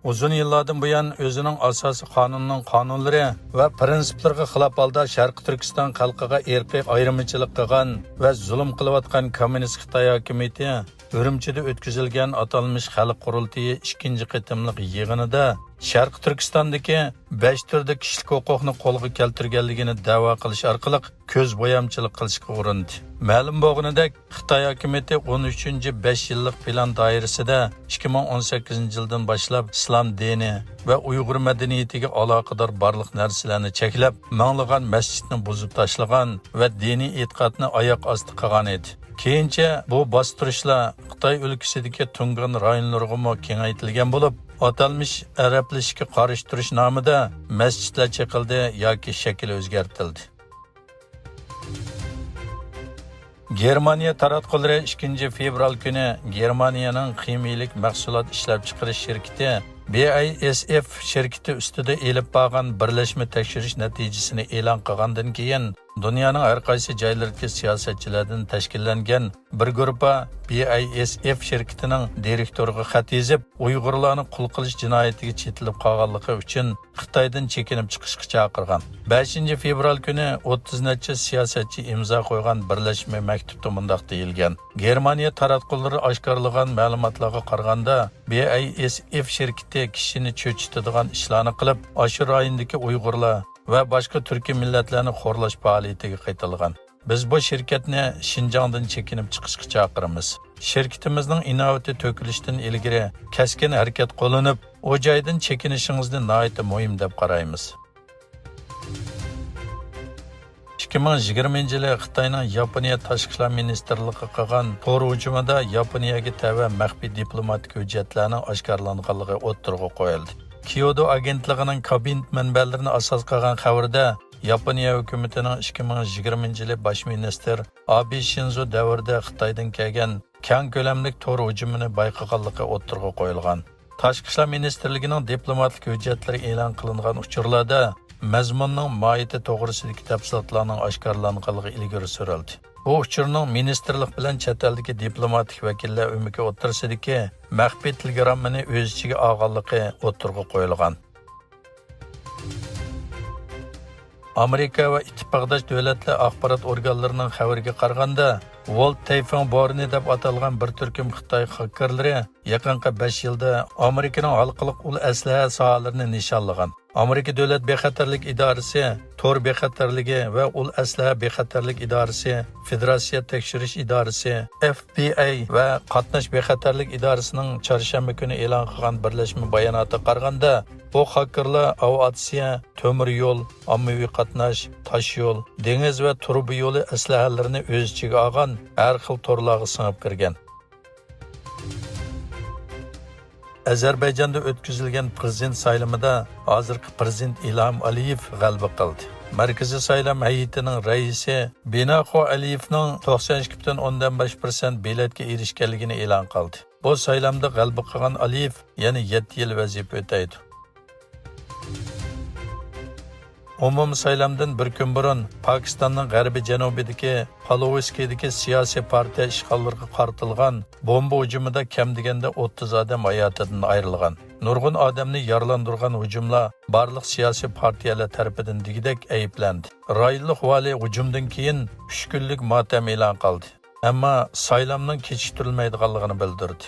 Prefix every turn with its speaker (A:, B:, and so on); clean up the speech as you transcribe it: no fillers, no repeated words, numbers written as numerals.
A: uzun yillardan buyon o'zining asosiy qonunlari va prinsiplariga xilof holda Sharq Turkiston xalqiga irqiy ayirmachilik qilgan va zulm qilayotgan kommunist Xitoy hukumati Urumchida o'tkazilgan atalmış xalq qurultiyi 2-chi qitimliq yig'inida Sharq Turkistondagi 5 turda kishilik huquqni qo'lga keltirganligini da'vo qilish orqali ko'z bo'yamchilik qilishga urindi. Ma'lum bo'lganidek, Xitoy hukumati 13-5 yillik plan doirasida 2018-yildan boshlab islom dini va Uyg'ur madaniyatiga aloqador barliq narsalarni cheklab, minglagan masjidni buzib tashlagan va diniy e'tiqodni oyoq osti qilgan edi. Keyincha bu bostirishlar Xitoy o'lkasidagi tungan rayonlarga kengaytirilgan bo'lib, atalmış arablashishga qarshi turish nomida masjidlar chekildi yoki shakli o'zgartirildi. Germaniya taratqullari 2-fevral kuni Germaniyaning ximiyalik mahsulot ishlab chiqarish shirkati BASF shirkati ustida elib borgan birlashma tekshirish natijasini e'lon qilgandan keyin dunyoning har qaysi joylaridagi siyosatchilardan tashkillangan bir guruh BASF shirkatining direktoriga xat yozib, Uyg'urlarni qul qilish jinoyatiga chetilib qolganligi uchun Xitoydan chekinib chiqishga chaqirgan. 5-fevral kuni 30 necha siyosatchi imzo qo'ygan birlashma maktubda mundaq deyilgan: Germaniya taratqullari oshkorlagan ma'lumotlarga qaraganda, BASF shirkati kishini cho'chitadigan ishlarni qilib, ashu rayondagi Uyg'urlar va boshqa turkiy millatlarni xo'rlash faoliyatiga qaytilgan. Biz bu shirkatni Xinjiangdan chekinib chiqishga chaqiramiz. Shirkatimizning inovativ to'kilishdan ilgari kaskin harakat qo'llanib, o joydan chekinishingizni nihoyat muhim deb qaraymiz. 2020-yili Xitoyning Yaponiya tashqi ishlar ministrligi qilgan tor hujumida Yaponiyaga tava maxfiy diplomatik hujjatlarning oshkorlanganligi o'ttirg'a qo'yildi. Kyoto agentligining kabinет manbalarini asos qilgan xabarda Yaponiya hukumatining 2020-yili bosh ministr Abe Shinzo davrida Xitoydan kelgan keng ko'lamli tor hujumini bayqaganligi o'ttirg'a qo'yilgan. Tashqi ishlar ministrligining diplomatik hujjatlari e'lon qilingan uchurlarda mazmunning mohiyati to'g'risidagi tafsilotlarning oshkorlanganligi ilgari surildi. Bu uchurning ministrlik bilan chet eldagi diplomatik vakillar o'miki o'ttirsidagi maxfiy telegrammani o'z ichiga olganligi o'ttirg'a qo'yilgan. Amerika va ittifoqdosh davlatlar axborot organlarining xabariga qaraganda, World Typhoon Borni deb atalgan bir turkum Xitoy xakerlari yaqinqi 5 yilda Amerikaning halqiliq ul aslaha sohalarini nishonlagan. Amerika Davlat bexatarlik idorasi, Tor bexatarligi va ul aslaha bexatarlik idorasi, Federatsiya tekshirish idorasi, FBI va Qatnash bexatarlik idorasining chorshanba kuni e'lon qilgan birlashma bayonotga qaraganda, bu xakerlar aviatsiya, temir yo'l, ommaviy qatnash, tosh yo'l, dengiz va turbi yo'li aslahalarini o'z ichiga olgan har xil torlarga singib kirgan. Azerbayjonda o'tkazilgan prezident saylamida hozirgi prezident Ilham Aliyev g'alaba qildi. Markaziy saylam hay'atining raisi Binaxo Aliyevning 92.5% biletga erishganligini e'lon qildi. Bu saylamda g'alaba qilgan Aliyev yana 7 yil vazifa o'taydi. Umum saylamdan bir kun burun Pokistonning g'arbiy janubidagi Paloviskidagi siyosiy partiya ishg'ollarga qaratilgan bomba hujumida kam deganda 30 odam hayotidan ayrilgan. Nurg'un odamni yaralandırgan hujumlar barliq siyosiy partiyalar tarafidan degidek ayblandi. Rayonlik vali hujumdan keyin 3 kunlik motam e'lon qildi. Ammo saylamning kechiktirilmaydiganligini bildirdi.